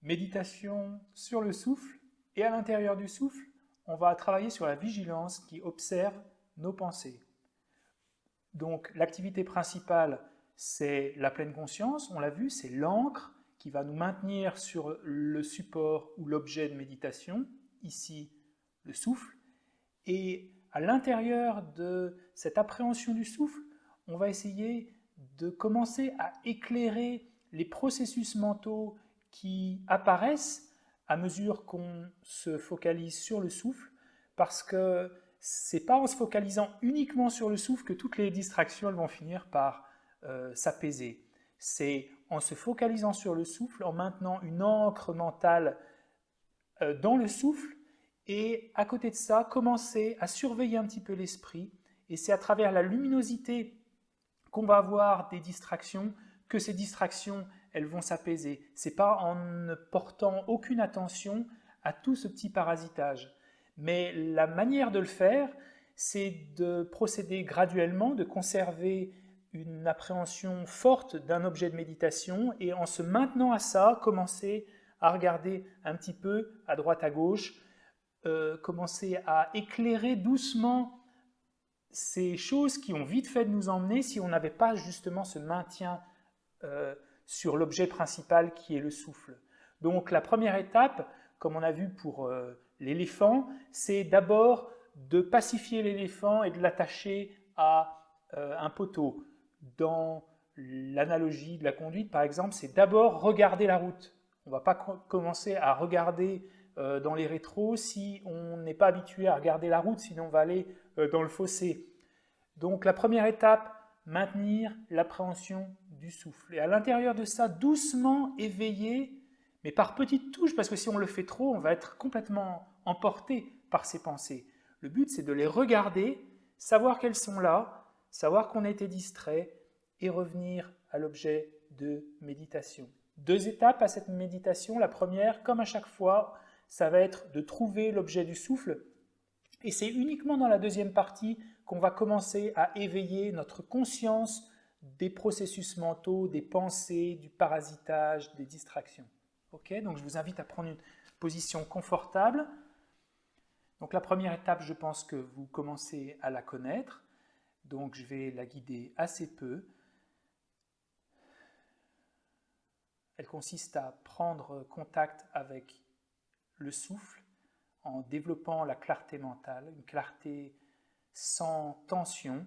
Méditation sur le souffle, et à l'intérieur du souffle, on va travailler sur la vigilance qui observe nos pensées. Donc l'activité principale, c'est la pleine conscience, on l'a vu, c'est l'encre qui va nous maintenir sur le support ou l'objet de méditation, ici le souffle, et à l'intérieur de cette appréhension du souffle, on va essayer de commencer à éclairer les processus mentaux qui apparaissent à mesure qu'on se focalise sur le souffle, parce que c'est pas en se focalisant uniquement sur le souffle que toutes les distractions elles vont finir par s'apaiser. C'est en se focalisant sur le souffle, en maintenant une encre mentale dans le souffle, et à côté de ça, commencer à surveiller un petit peu l'esprit, et c'est à travers la luminosité qu'on va avoir des distractions que ces distractions elles vont s'apaiser. C'est pas en ne portant aucune attention à tout ce petit parasitage. Mais la manière de le faire, c'est de procéder graduellement, de conserver une appréhension forte d'un objet de méditation et en se maintenant à ça, commencer à regarder un petit peu à droite à gauche, commencer à éclairer doucement ces choses qui ont vite fait de nous emmener si on n'avait pas justement ce maintien sur l'objet principal qui est le souffle. Donc la première étape, comme on a vu pour l'éléphant, c'est d'abord de pacifier l'éléphant et de l'attacher à un poteau. Dans l'analogie de la conduite, par exemple, c'est d'abord regarder la route. On ne va pas commencer à regarder dans les rétros si on n'est pas habitué à regarder la route, sinon on va aller dans le fossé. Donc la première étape, maintenir l'appréhension du souffle. Et à l'intérieur de ça, doucement éveiller, mais par petites touches, parce que si on le fait trop, on va être complètement emporté par ces pensées. Le but, c'est de les regarder, savoir qu'elles sont là, savoir qu'on a été distrait, et revenir à l'objet de méditation. Deux étapes à cette méditation. La première, comme à chaque fois, ça va être de trouver l'objet du souffle. Et c'est uniquement dans la deuxième partie qu'on va commencer à éveiller notre conscience des processus mentaux, des pensées, du parasitage, des distractions. Ok, donc je vous invite à prendre une position confortable. Donc la première étape, je pense que vous commencez à la connaître. Donc je vais la guider assez peu. Elle consiste à prendre contact avec le souffle en développant la clarté mentale, une clarté sans tension,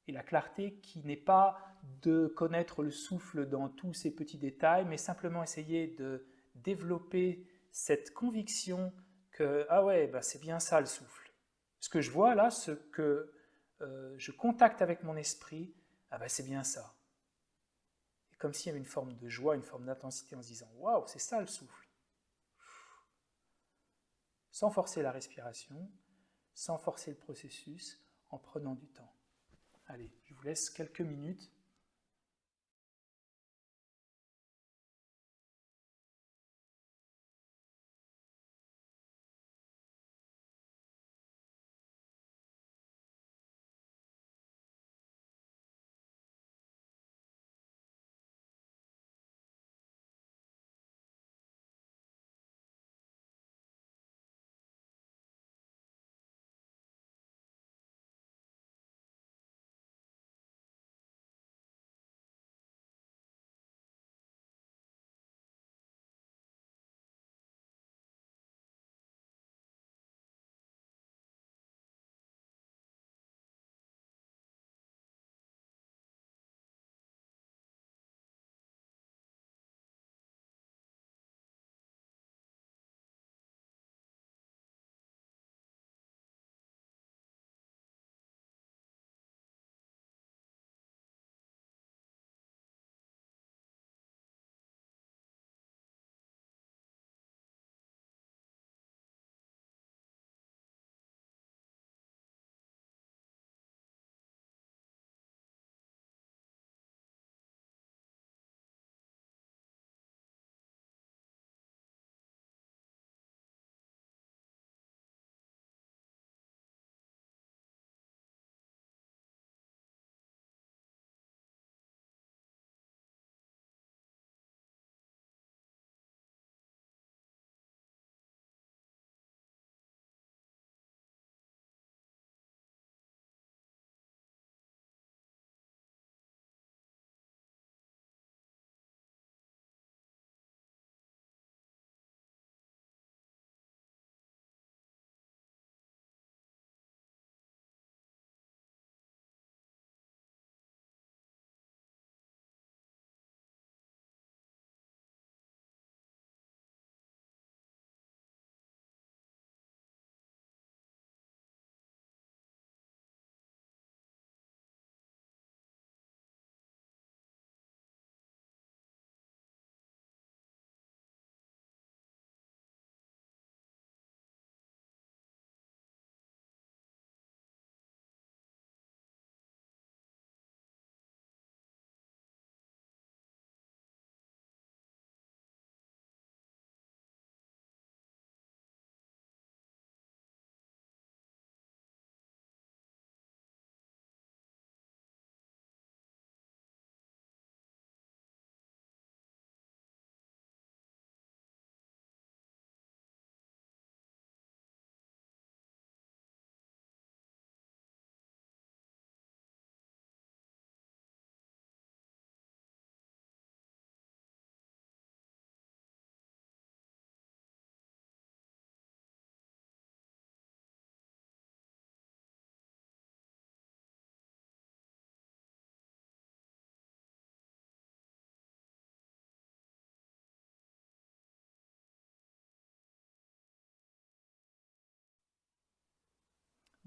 et la clarté qui n'est pas de connaître le souffle dans tous ses petits détails, mais simplement essayer de développer cette conviction que ah ouais, bah c'est bien ça le souffle. Ce que je vois là, ce que je contacte avec mon esprit, ah bah c'est bien ça. Et comme s'il y avait une forme de joie, une forme d'intensité en se disant waouh, c'est ça le souffle. Sans forcer la respiration, sans forcer le processus, en prenant du temps. Allez, je vous laisse quelques minutes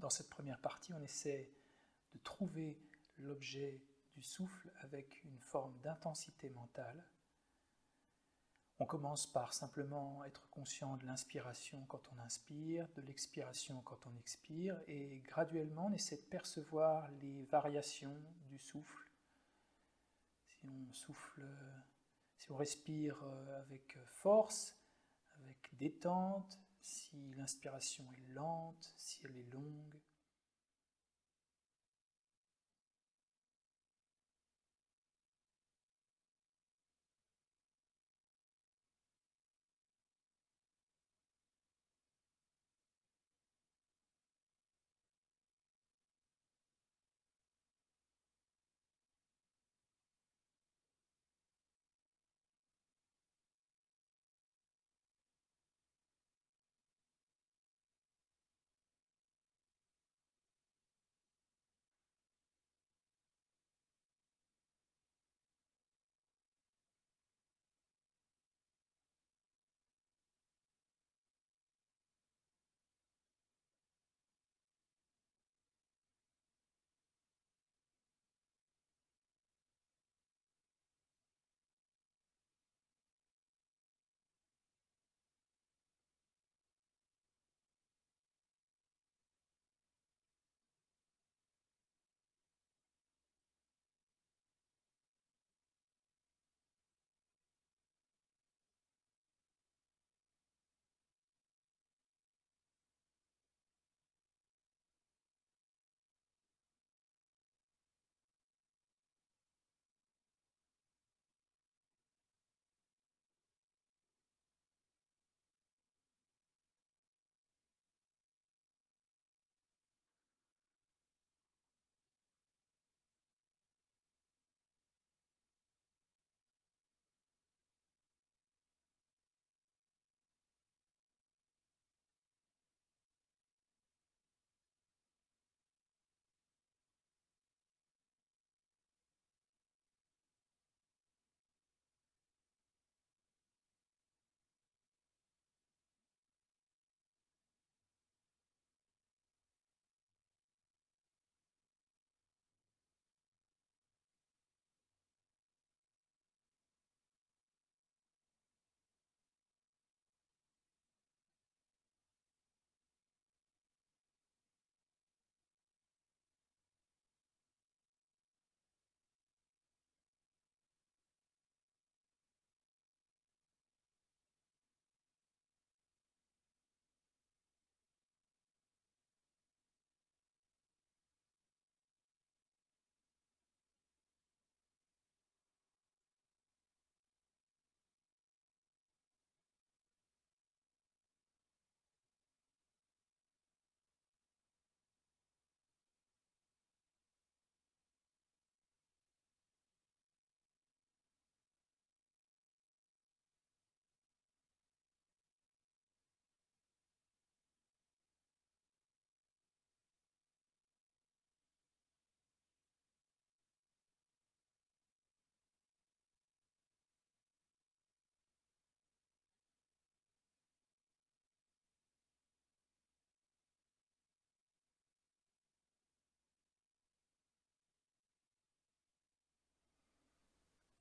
Dans cette première partie, on essaie de trouver l'objet du souffle avec une forme d'intensité mentale. On commence par simplement être conscient de l'inspiration quand on inspire, de l'expiration quand on expire, et graduellement on essaie de percevoir les variations du souffle. Si on souffle, si on respire avec force, avec détente, si l'inspiration est lente, si elle est longue.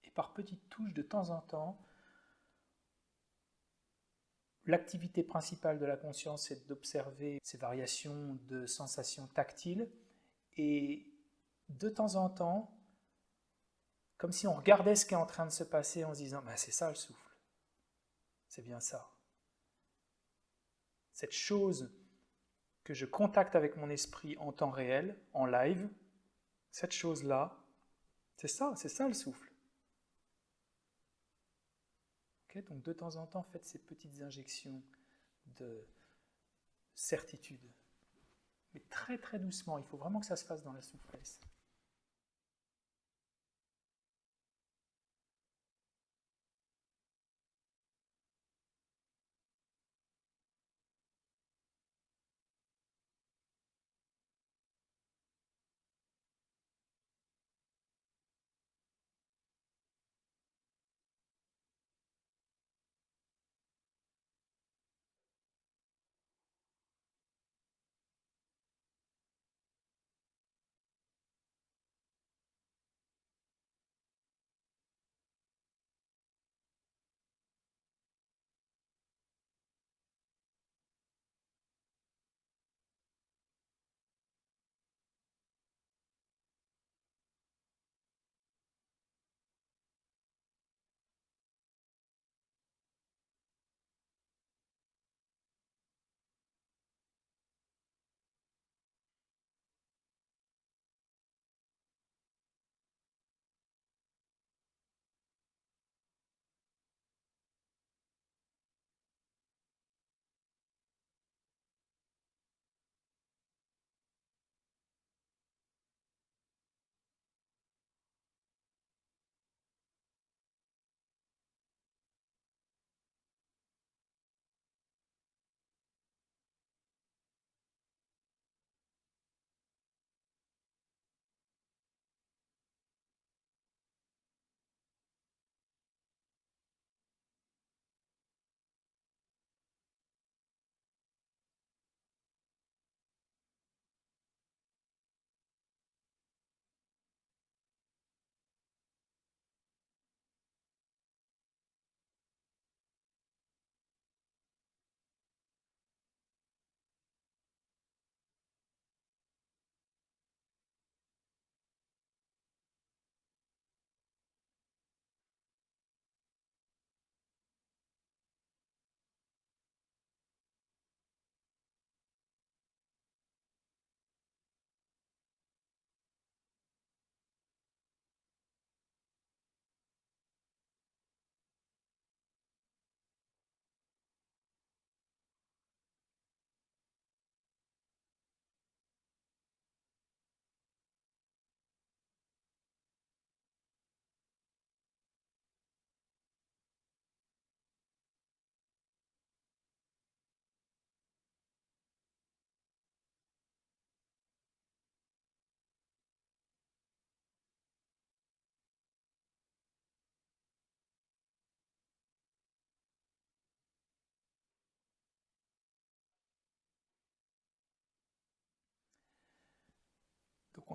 Et par petites touches, de temps en temps, l'activité principale de la conscience est d'observer ces variations de sensations tactiles et de temps en temps, comme si on regardait ce qui est en train de se passer en se disant bah, c'est ça le souffle, c'est bien ça. Cette chose que je contacte avec mon esprit en temps réel, en live, cette chose-là, c'est ça le souffle. Okay, donc de temps en temps, faites ces petites injections de certitude. Mais très très doucement, il faut vraiment que ça se fasse dans la souplesse.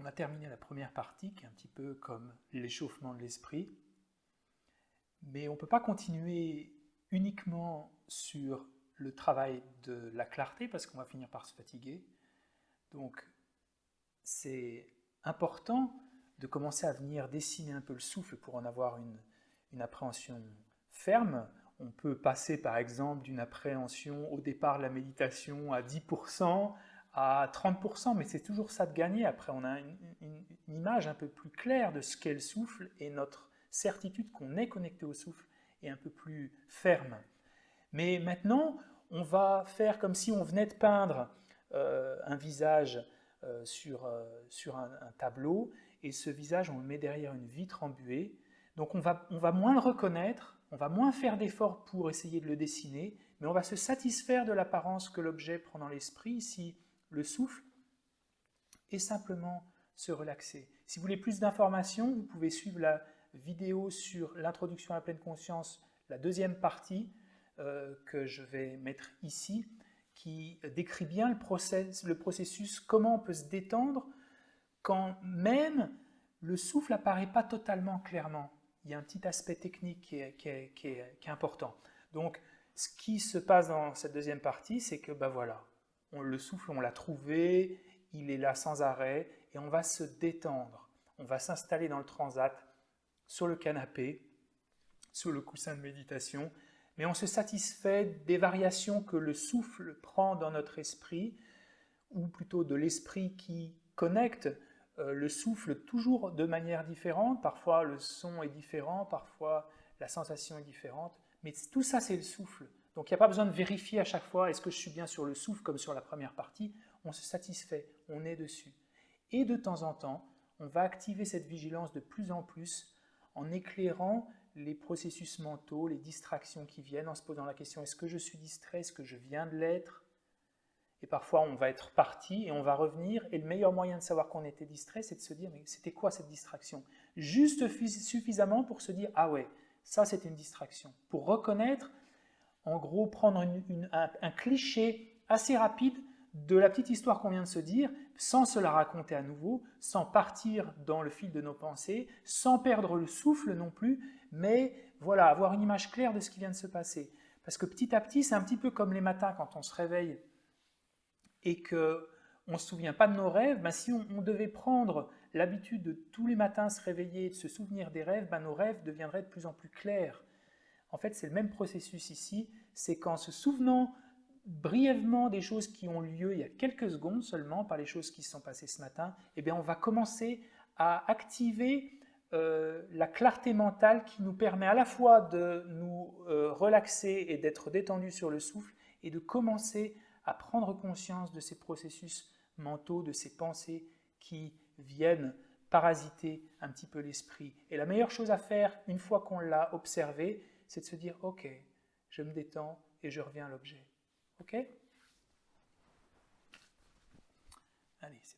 on a terminé la première partie, qui est un petit peu comme l'échauffement de l'esprit, mais on ne peut pas continuer uniquement sur le travail de la clarté, parce qu'on va finir par se fatiguer. Donc, c'est important de commencer à venir dessiner un peu le souffle pour en avoir une appréhension ferme. On peut passer par exemple d'une appréhension au départ de la méditation à 10%, à 30%, mais c'est toujours ça de gagner. Après, on a une image un peu plus claire de ce qu'est le souffle et notre certitude qu'on est connecté au souffle est un peu plus ferme. Mais maintenant, on va faire comme si on venait de peindre un visage sur un tableau, et ce visage, on le met derrière une vitre embuée. Donc on va moins le reconnaître, on va moins faire d'efforts pour essayer de le dessiner, mais on va se satisfaire de l'apparence que l'objet prend dans l'esprit, ici le souffle, et simplement se relaxer. Si vous voulez plus d'informations, vous pouvez suivre la vidéo sur l'introduction à la pleine conscience, la deuxième partie que je vais mettre ici, qui décrit bien le processus, comment on peut se détendre quand même le souffle n'apparaît pas totalement clairement. Il y a un petit aspect technique qui est important. Donc, ce qui se passe dans cette deuxième partie, c'est que voilà, le souffle, on l'a trouvé, il est là sans arrêt, et on va se détendre. On va s'installer dans le transat, sur le canapé, sur le coussin de méditation, mais on se satisfait des variations que le souffle prend dans notre esprit, ou plutôt de l'esprit qui connecte le souffle toujours de manière différente. Parfois le son est différent, parfois la sensation est différente, mais tout ça c'est le souffle. Donc il n'y a pas besoin de vérifier à chaque fois est-ce que je suis bien sur le souffle comme sur la première partie. On se satisfait, on est dessus. Et de temps en temps, on va activer cette vigilance de plus en plus en éclairant les processus mentaux, les distractions qui viennent, en se posant la question est-ce que je suis distrait, est-ce que je viens de l'être? Et parfois, on va être parti et on va revenir. Et le meilleur moyen de savoir qu'on était distrait, c'est de se dire, mais c'était quoi cette distraction? Juste suffisamment pour se dire, ah ouais, ça c'était une distraction. Pour reconnaître, en gros, prendre un cliché assez rapide de la petite histoire qu'on vient de se dire, sans se la raconter à nouveau, sans partir dans le fil de nos pensées, sans perdre le souffle non plus, mais voilà, avoir une image claire de ce qui vient de se passer. Parce que petit à petit, c'est un petit peu comme les matins quand on se réveille et qu'on ne se souvient pas de nos rêves, ben si on devait prendre l'habitude de tous les matins se réveiller et de se souvenir des rêves, ben nos rêves deviendraient de plus en plus clairs. En fait, c'est le même processus ici, c'est qu'en se souvenant brièvement des choses qui ont lieu il y a quelques secondes seulement, par les choses qui se sont passées ce matin, eh bien on va commencer à activer la clarté mentale qui nous permet à la fois de nous relaxer et d'être détendu sur le souffle et de commencer à prendre conscience de ces processus mentaux, de ces pensées qui viennent parasiter un petit peu l'esprit. Et la meilleure chose à faire, une fois qu'on l'a observé, c'est de se dire, ok, je me détends et je reviens à l'objet. Ok? Allez, c'est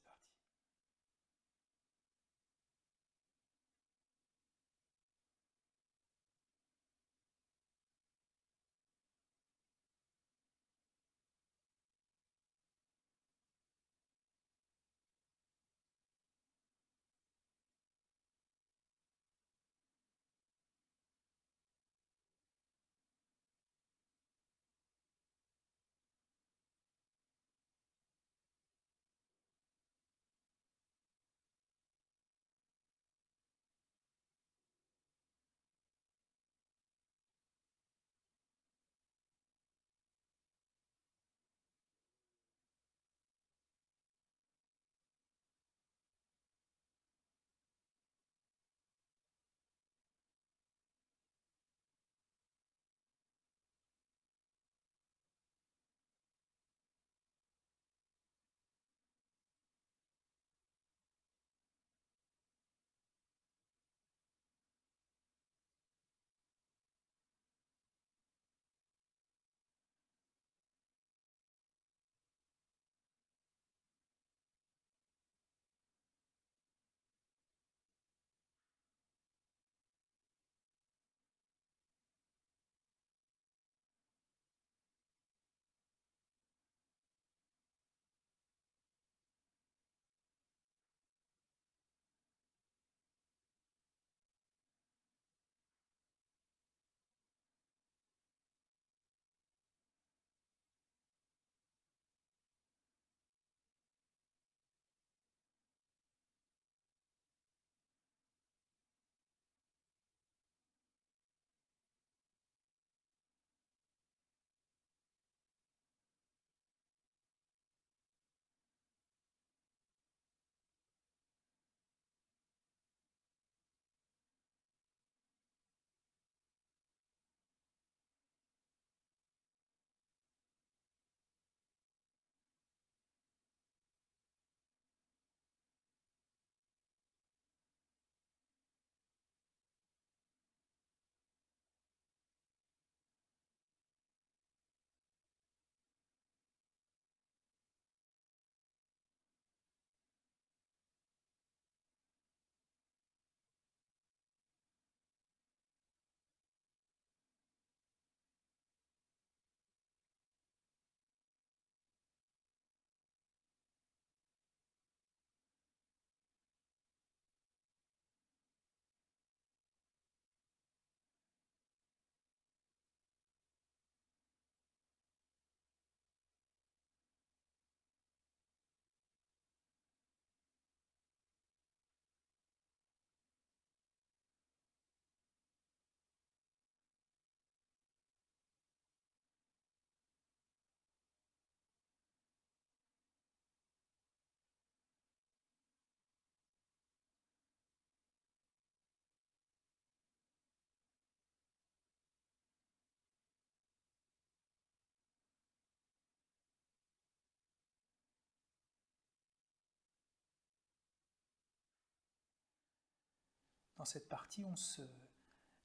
Dans cette partie, on se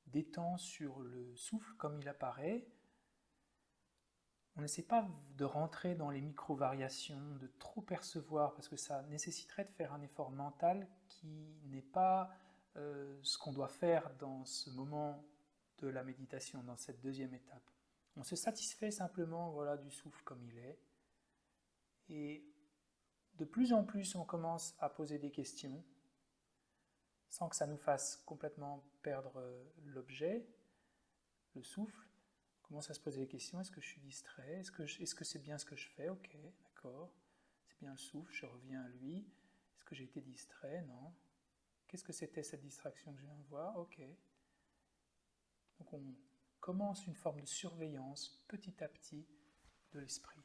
détend sur le souffle comme il apparaît. On n'essaie pas de rentrer dans les micro-variations, de trop percevoir, parce que ça nécessiterait de faire un effort mental qui n'est pas ce qu'on doit faire dans ce moment de la méditation, dans cette deuxième étape. On se satisfait simplement voilà, du souffle comme il est. Et de plus en plus, on commence à poser des questions, sans que ça nous fasse complètement perdre l'objet, le souffle. On commence à se poser des questions, est-ce que je suis distrait? Est-ce que c'est bien ce que je fais? Ok, d'accord. C'est bien le souffle, je reviens à lui. Est-ce que j'ai été distrait? Non. Qu'est-ce que c'était cette distraction que je viens de voir? Ok. Donc on commence une forme de surveillance petit à petit de l'esprit.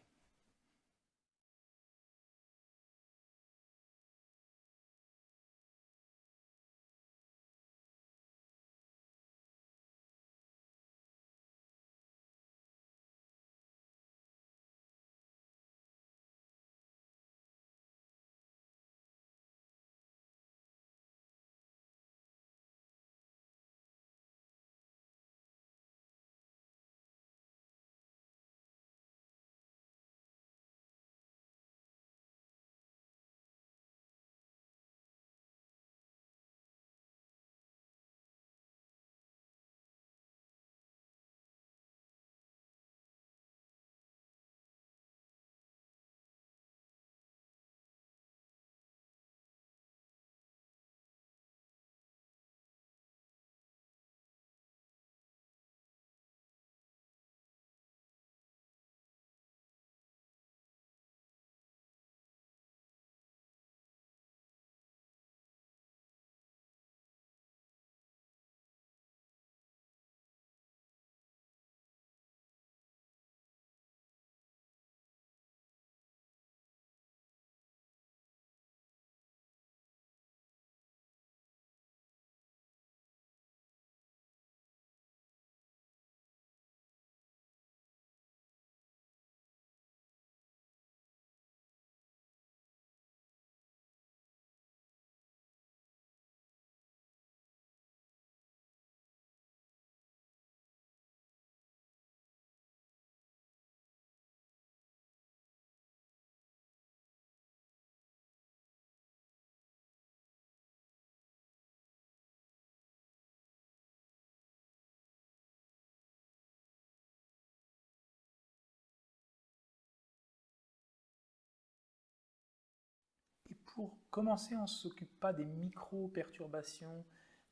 Et pour commencer, on ne s'occupe pas des micro-perturbations,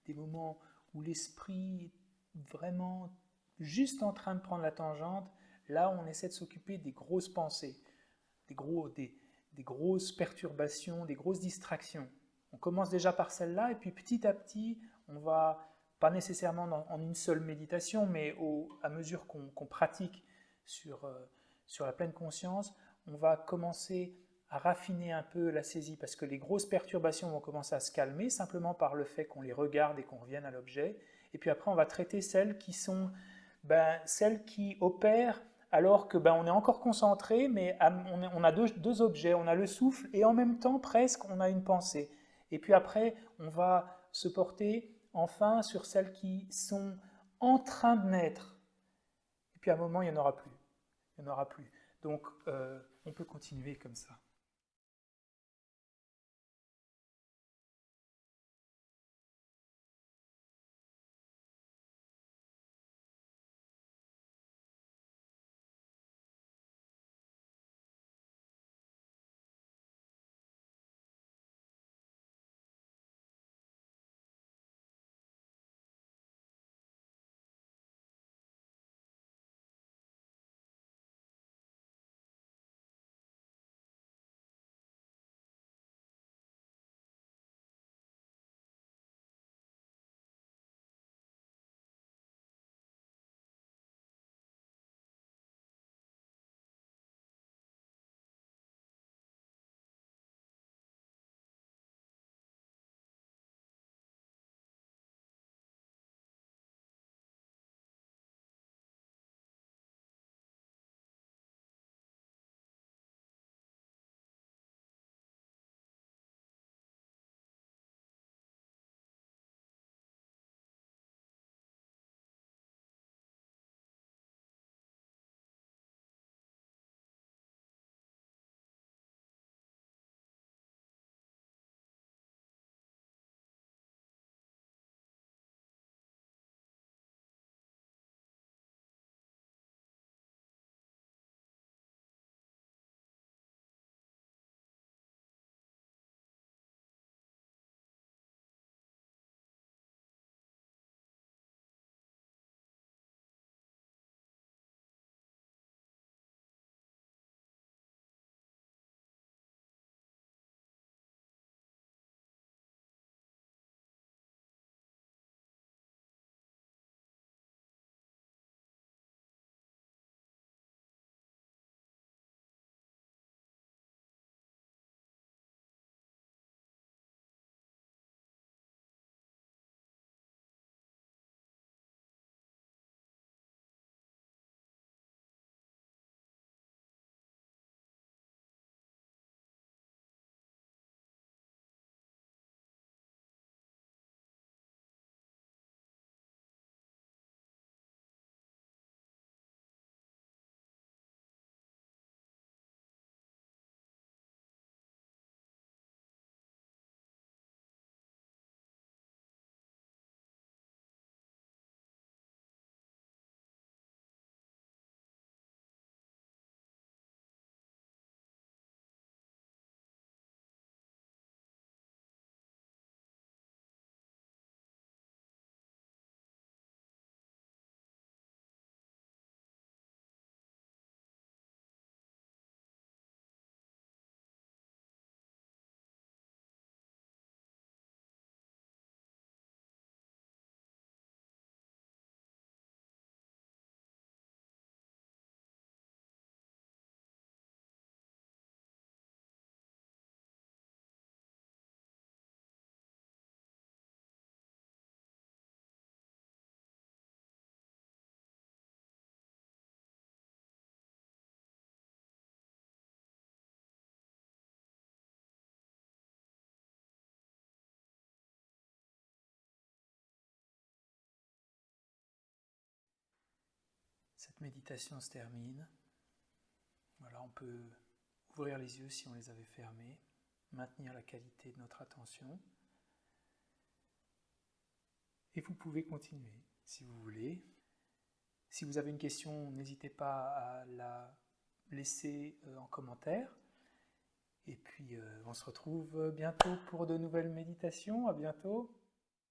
des moments où l'esprit est vraiment juste en train de prendre la tangente. Là, on essaie de s'occuper des grosses pensées, des grosses perturbations, des grosses distractions. On commence déjà par celle-là, et puis petit à petit, on va, pas nécessairement en une seule méditation, mais à mesure qu'on pratique sur la pleine conscience, on va commencer à raffiner un peu la saisie, parce que les grosses perturbations vont commencer à se calmer simplement par le fait qu'on les regarde et qu'on revienne à l'objet. Et puis après, on va traiter celles qui sont celles qui opèrent alors que on est encore concentré, mais on a deux objets, on a le souffle et en même temps presque on a une pensée. Et puis après, on va se porter enfin sur celles qui sont en train de naître. Et puis à un moment, il n'y en aura plus. Il n'y en aura plus. Donc, on peut continuer comme ça. Cette méditation se termine. Voilà, on peut ouvrir les yeux si on les avait fermés, maintenir la qualité de notre attention. Et vous pouvez continuer si vous voulez. Si vous avez une question, n'hésitez pas à la laisser en commentaire. Et puis on se retrouve bientôt pour de nouvelles méditations. À bientôt.